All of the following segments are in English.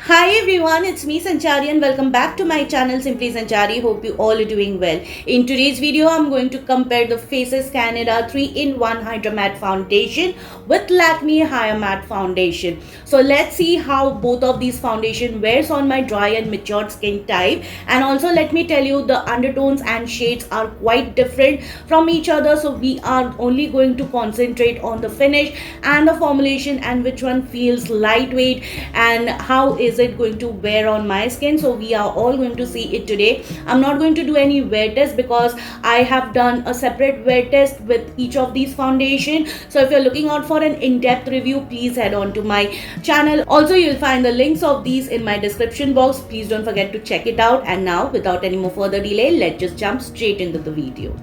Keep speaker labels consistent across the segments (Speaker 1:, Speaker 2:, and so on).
Speaker 1: Hi everyone, it's me Sanchari and welcome back to my channel Simply Sanchari. Hope you all are doing well. In today's video, I'm going to compare the Faces Canada 3-in-1 Hydra Matte Foundation with Lakme Higher Matte Foundation. So let's see how both of these foundation wears on my dry and matured skin type. And also let me tell you the undertones and shades are quite different from each other. So we are only going to concentrate on the finish and the formulation and which one feels lightweight and how is it going to wear on my skin. So we are all going to see it today. I'm not going to do any wear test because I have done a separate wear test with each of these foundation. So if you're looking out for an in-depth review, please head on to my channel. Also, you'll find the links of these in my description box. Please don't forget to check it out. And now, without any more further delay, let's just jump straight into the video.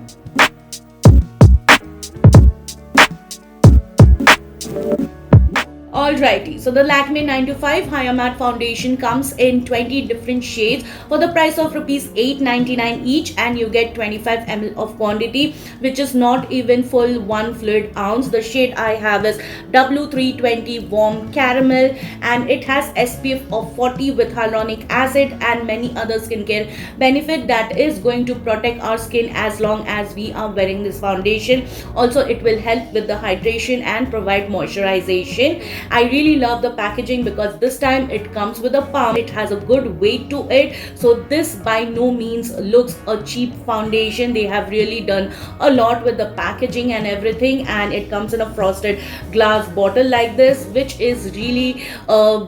Speaker 1: Alrighty, so the Lakme 925 Higher Matte Foundation comes in 20 different shades for the price of rupees 8.99 each, and you get 25 ml of quantity, which is not even full 1 fluid ounce. The shade I have is W320 Warm Caramel, and it has SPF of 40 with hyaluronic acid and many other skincare benefit that is going to protect our skin as long as we are wearing this foundation. Also, it will help with the hydration and provide moisturization. I really love the packaging because this time it comes with a pump. It has a good weight to it. So this by no means looks a cheap foundation. They have really done a lot with the packaging and everything, and it comes in a frosted glass bottle like this, which is really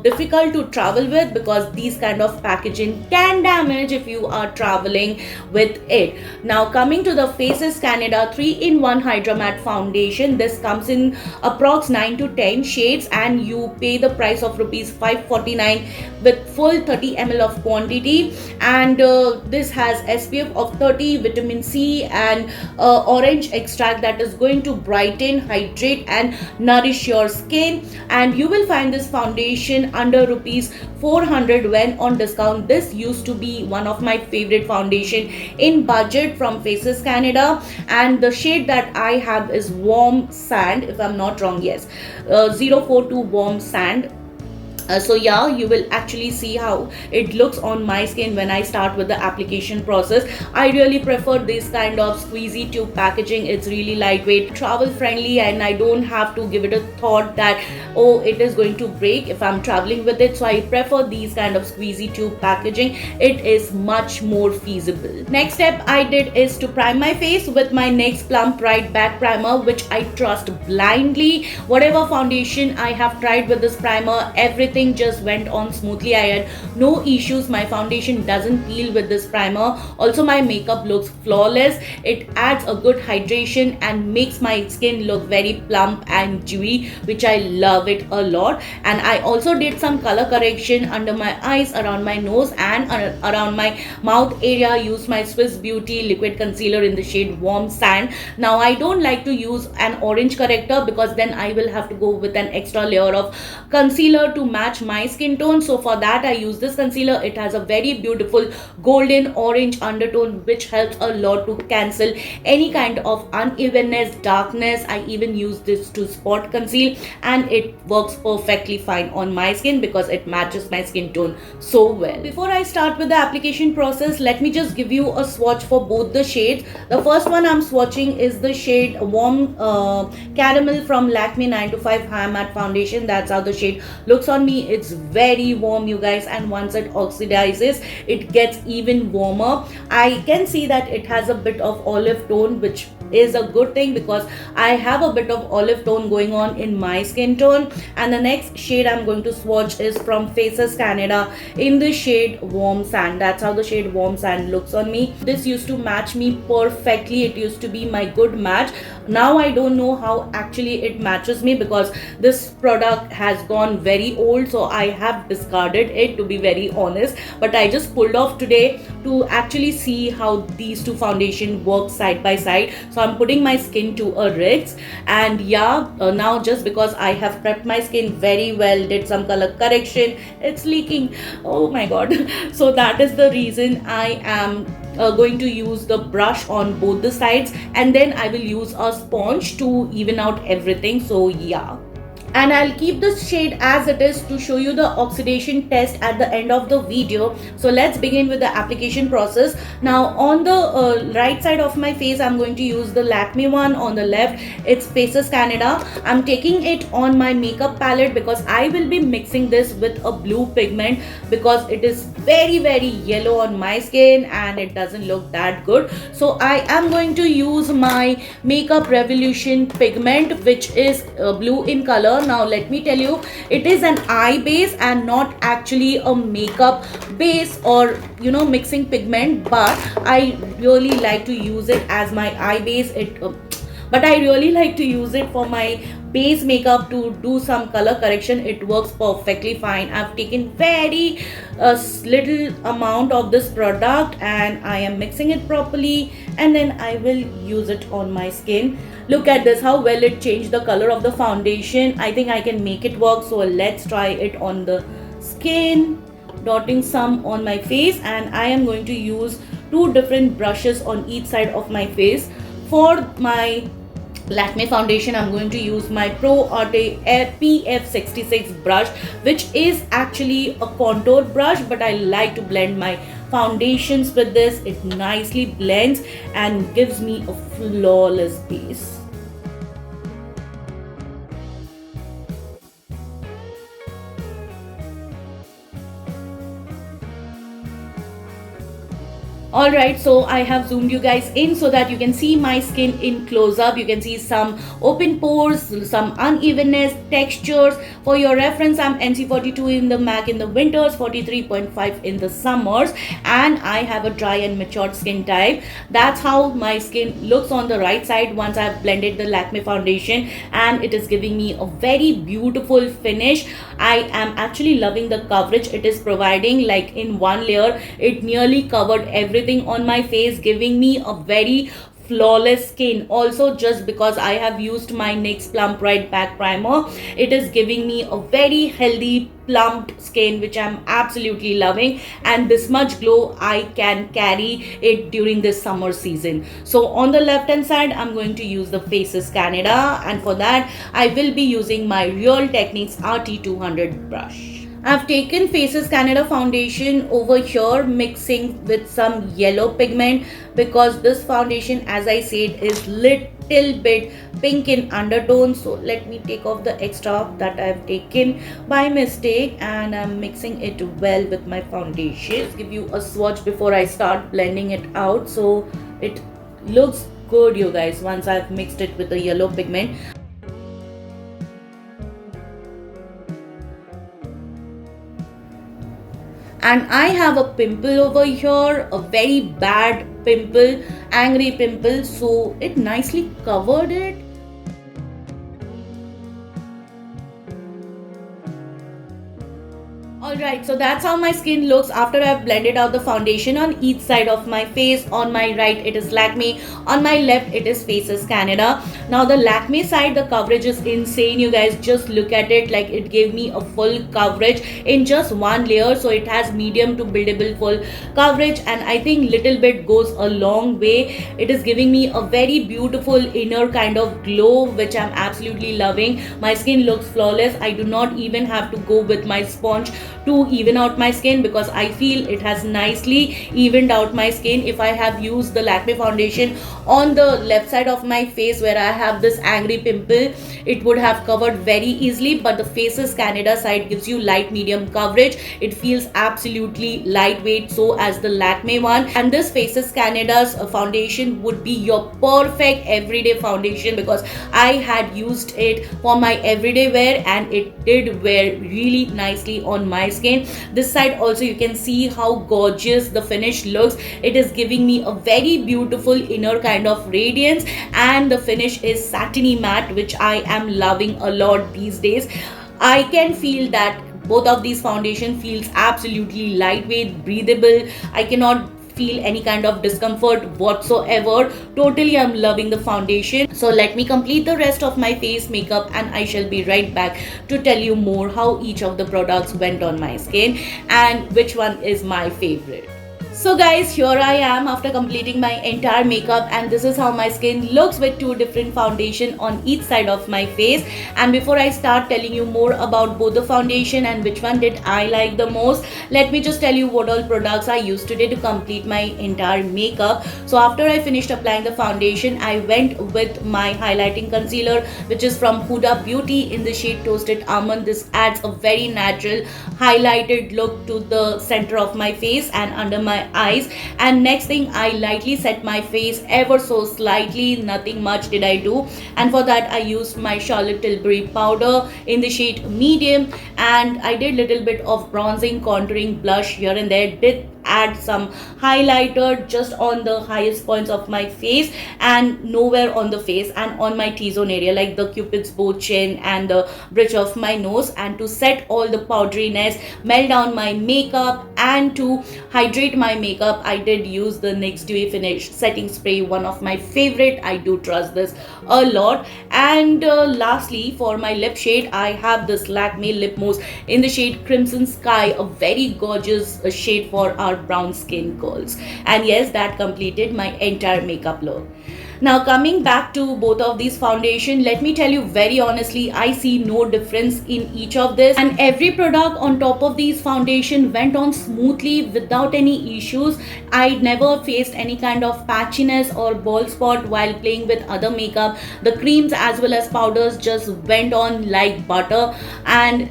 Speaker 1: difficult to travel with because these kind of packaging can damage if you are traveling with it. Now coming to the Faces Canada 3-in-1 Hydra Matte Foundation, this comes in approx 9 to 10 shades and you pay the price of rupees 549 with full 30 ml of quantity, and this has SPF of 30, vitamin C and orange extract that is going to brighten, hydrate and nourish your skin. And you will find this foundation under rupees 400 when on discount. This used to be one of my favorite foundation in budget from Faces Canada, and the shade that I have is Warm Sand, if I'm not wrong. Yes, 042 Warm Sand. So yeah, you will actually see how it looks on my skin when I start with the application process. I really prefer this kind of squeezy tube packaging. It's really lightweight, travel friendly, and I don't have to give it a thought that oh, it is going to break if I'm traveling with it. So I prefer these kind of squeezy tube packaging. It is much more feasible. Next step I did is to prime my face with my NYX Plump Bright Back Primer, which I trust blindly. Whatever foundation I have tried with this primer, everything just went on smoothly. I had no issues. My foundation doesn't peel with this primer. Also, my makeup looks flawless. It adds a good hydration and makes my skin look very plump and dewy, which I love it a lot. And I also did some color correction under my eyes, around my nose and around my mouth area. Used my Swiss Beauty liquid concealer in the shade Warm Sand. Now I don't like to use an orange corrector because then I will have to go with an extra layer of concealer to match my skin tone. So for that I use this concealer. It has a very beautiful golden orange undertone which helps a lot to cancel any kind of unevenness, darkness. I even use this to spot conceal, and it works perfectly fine on my skin because it matches my skin tone so well. Before I start with the application process, let me just give you a swatch for both the shades. The first one I'm swatching is the shade Warm Caramel from Lakme 925 High Matte Foundation. That's how the shade looks on me. It's very warm, you guys, and once it oxidizes it gets even warmer. I can see that it has a bit of olive tone, which is a good thing because I have a bit of olive tone going on in my skin tone. And the next shade I'm going to swatch is from Faces Canada in the shade Warm Sand. That's how the shade Warm Sand looks on me. This used to match me perfectly. It used to be my good match. Now I don't know how actually it matches me because this product has gone very old, so I have discarded it, to be very honest. But I just pulled off today to actually see how these two foundation work side by side. So I'm putting my skin to a risk, and yeah, now just because I have prepped my skin very well, did some color correction, it's leaking, oh my god. So that is the reason I am going to use the brush on both the sides, and then I will use a sponge to even out everything. So yeah, and I'll keep the shade as it is to show you the oxidation test at the end of the video. So let's begin with the application process. Now on the right side of my face, I'm going to use the Lakme one. On the left, it's Faces Canada. I'm taking it on my makeup palette because I will be mixing this with a blue pigment because it is very yellow on my skin and it doesn't look that good. So I am going to use my Makeup Revolution pigment, which is blue in color. Now let me tell you, it is an eye base and not actually a makeup base or mixing pigment, but I really like to use it as my eye base. But I really like to use it for my base makeup to do some color correction. It works perfectly fine. I've taken very little amount of this product and I am mixing it properly, and then I will use it on my skin. Look at this, how well it changed the color of the foundation. I think I can make it work, so let's try it on the skin, dotting some on my face, and I am going to use two different brushes on each side of my face. For my Lakme foundation, I'm going to use my Pro Arte PF66 brush, which is actually a contour brush, but I like to blend my foundations with this. It nicely blends and gives me a flawless base. Alright, so I have zoomed you guys in so that you can see my skin in close up. You can see some open pores, some unevenness, textures. For your reference, I'm NC42 in the MAC in the winters, 43.5 in the summers, and I have a dry and matured skin type. That's how my skin looks on the right side once I've blended the Lakme foundation, and it is giving me a very beautiful finish. I am actually loving the coverage it is providing. Like in one layer, it nearly covered everything on my face, giving me a very flawless skin. Also, just because I have used my NYX Plump Right Back Primer, it is giving me a very healthy plumped skin, which I'm absolutely loving, and this much glow I can carry it during this summer season. So on the left hand side, I'm going to use the Faces Canada, and for that I will be using my Real Techniques RT200 brush. I've taken Faces Canada foundation over here, mixing with some yellow pigment because this foundation, as I said, is little bit pink in undertone. So let me take off the extra that I've taken by mistake, and I'm mixing it well with my foundation. Just give you a swatch before I start blending it out, so it looks good, you guys, once I've mixed it with the yellow pigment. And I have a pimple over here, a very bad pimple, angry pimple, so it nicely covered it. Alright, so that's how my skin looks after I've blended out the foundation on each side of my face. On my right, it is Lakme. On my left, it is Faces Canada. Now the Lakme side, the coverage is insane. You guys just look at it. Like, it gave me a full coverage in just one layer. So it has medium to buildable full coverage. And I think little bit goes a long way. It is giving me a very beautiful inner kind of glow, which I'm absolutely loving. My skin looks flawless. I do not even have to go with my sponge to even out my skin because I feel it has nicely evened out my skin. If I have used the Lakme foundation on the left side of my face where I have this angry pimple, it would have covered very easily, but the Faces Canada side gives you light medium coverage. It feels absolutely lightweight, so as the Lakme one. And this Faces Canada's foundation would be your perfect everyday foundation because I had used it for my everyday wear and it did wear really nicely on my skin. This side also, you can see how gorgeous the finish looks. It is giving me a very beautiful inner kind of radiance, and the finish is satiny matte, which I am loving a lot these days. I can feel that both of these foundation feels absolutely lightweight, breathable. I cannot feel any kind of discomfort whatsoever. Totally, I'm loving the foundation. So let me complete the rest of my face makeup and I shall be right back to tell you more how each of the products went on my skin and which one is my favorite. So guys, here I am after completing my entire makeup, and this is how my skin looks with two different foundation on each side of my face. And before I start telling you more about both the foundation and which one did I like the most, let me just tell you what all products I used today to complete my entire makeup. So after I finished applying the foundation, I went with my highlighting concealer, which is from Huda Beauty in the shade Toasted Almond. This adds a very natural highlighted look to the center of my face and under my eyes. And next thing, I lightly set my face ever so slightly, nothing much did I do. And for that, I used my Charlotte Tilbury powder in the shade medium, and I did little bit of bronzing, contouring, blush here and there, did add some highlighter just on the highest points of my face and nowhere on the face and on my T-zone area, like the cupid's bow, chin and the bridge of my nose. And to set all the powderiness, melt down my makeup, and to hydrate my makeup, I did use the NYX Dewy Finish setting spray, one of my favorite. I do trust this a lot. And lastly, for my lip shade, I have this Lakme lip mousse in the shade Crimson Sky, a very gorgeous shade for our brown skin girls. And yes, that completed my entire makeup look. Now coming back to both of these foundation, let me tell you very honestly, I see no difference in each of this, and every product on top of these foundation went on smoothly without any issues. I never faced any kind of patchiness or bald spot while playing with other makeup. The creams as well as powders just went on like butter, and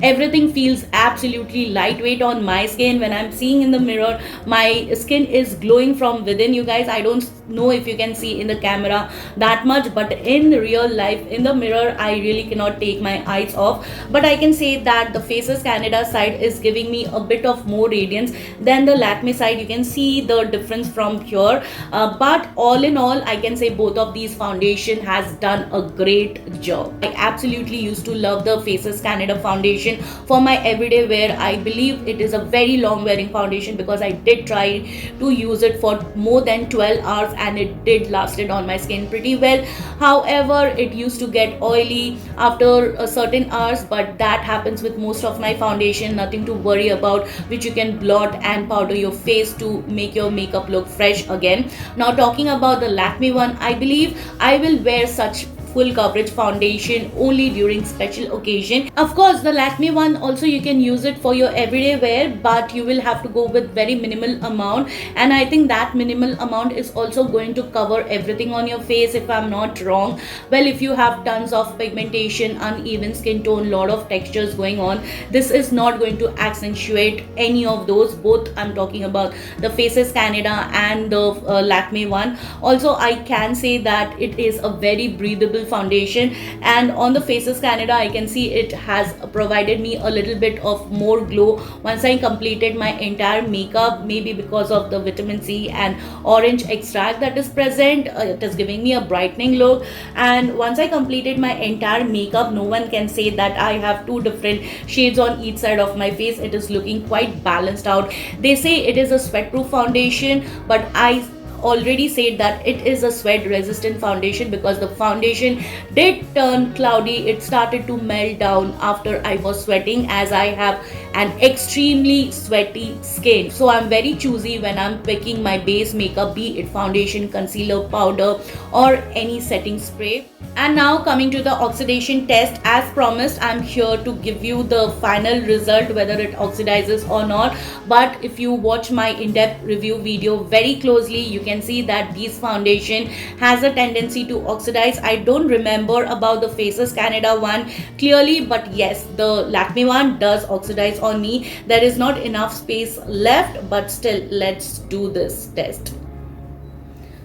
Speaker 1: everything feels absolutely lightweight on my skin. When I'm seeing in the mirror, my skin is glowing from within. You guys, I don't know if you can see in the camera that much, but in real life in the mirror, I really cannot take my eyes off. But I can say that the Faces Canada side is giving me a bit of more radiance than the Lakme side. You can see the difference from here, but all in all, I can say both of these foundation has done a great job. I absolutely used to love the Faces Canada foundation for my everyday wear. I believe it is a very long wearing foundation because I did try to use it for more than 12 hours and it did lasted on my skin pretty well. However, it used to get oily after a certain hours, but that happens with most of my foundation, nothing to worry about, which you can blot and powder your face to make your makeup look fresh again. Now talking about the Lakme one, I believe I will wear such full coverage foundation only during special occasion. Of course, the Lakme one also you can use it for your everyday wear, but you will have to go with very minimal amount, and I think that minimal amount is also going to cover everything on your face, if I'm not wrong. Well, if you have tons of pigmentation, uneven skin tone, lot of textures going on, this is not going to accentuate any of those. Both I'm talking about the Faces Canada and the Lakme one. Also, I can say that it is a very breathable foundation, and on the Faces Canada, I can see it has provided me a little bit of more glow once I completed my entire makeup, maybe because of the vitamin C and orange extract that is present. It is giving me a brightening look, and once I completed my entire makeup, no one can say that I have two different shades on each side of my face. It is looking quite balanced out. They say it is a sweat proof foundation, but I already said that it is a sweat resistant foundation because the foundation did turn cloudy. It started to melt down after I was sweating, as I have an extremely sweaty skin. So I'm very choosy when I'm picking my base makeup, be it foundation, concealer, powder or any setting spray. And now coming to the oxidation test, as promised, I'm here to give you the final result, whether it oxidizes or not. But if you watch my in-depth review video very closely, you can see that this foundation has a tendency to oxidize. I don't remember about the Faces Canada one clearly, but yes, the Lakme one does oxidize on me. There is not enough space left, but still, let's do this test.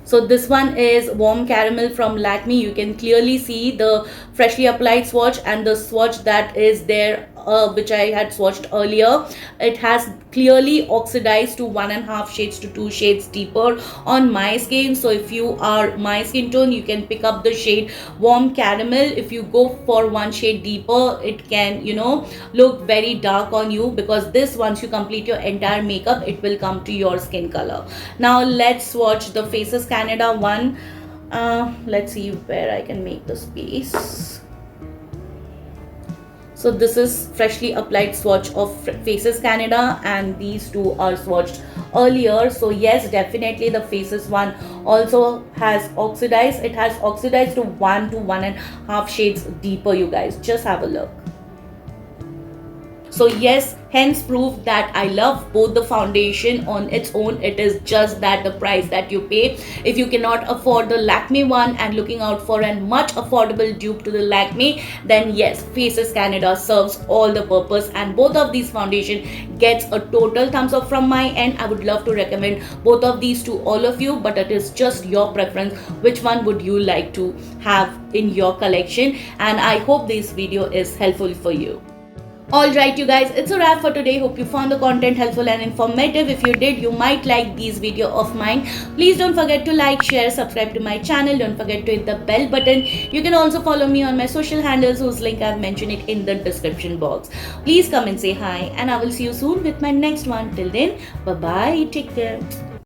Speaker 1: So this one is Warm Caramel from Lakme. You can clearly see the freshly applied swatch and the swatch that is there, which I had swatched earlier. It has clearly oxidized to 1.5 shades to 2 shades deeper on my skin. So if you are my skin tone, you can pick up the shade Warm Caramel. If you go for 1 shade deeper, it can, look very dark on you, because this, once you complete your entire makeup, it will come to your skin color. Now let's swatch the Faces Canada one. Let's see where I can make the space. So this is freshly applied swatch of Faces Canada, and these two are swatched earlier. So yes, definitely the Faces one also has oxidized. It has oxidized to 1 to 1.5 shades deeper, you guys. Just have a look. So yes, hence proof that I love both the foundation on its own. It is just that the price that you pay. If you cannot afford the Lakme one and looking out for a much affordable dupe to the Lakme, then yes, Faces Canada serves all the purpose, and both of these foundation gets a total thumbs up from my end. I would love to recommend both of these to all of you, but it is just your preference. Which one would you like to have in your collection? And I hope this video is helpful for you. Alright you guys, it's a wrap for today. Hope you found the content helpful and informative. If you did, you might like these video of mine. Please don't forget to like, share, subscribe to my channel. Don't forget to hit the bell button. You can also follow me on my social handles, whose link I've mentioned it in the description box. Please come and say hi, and I will see you soon with my next one. Till then, bye bye, take care.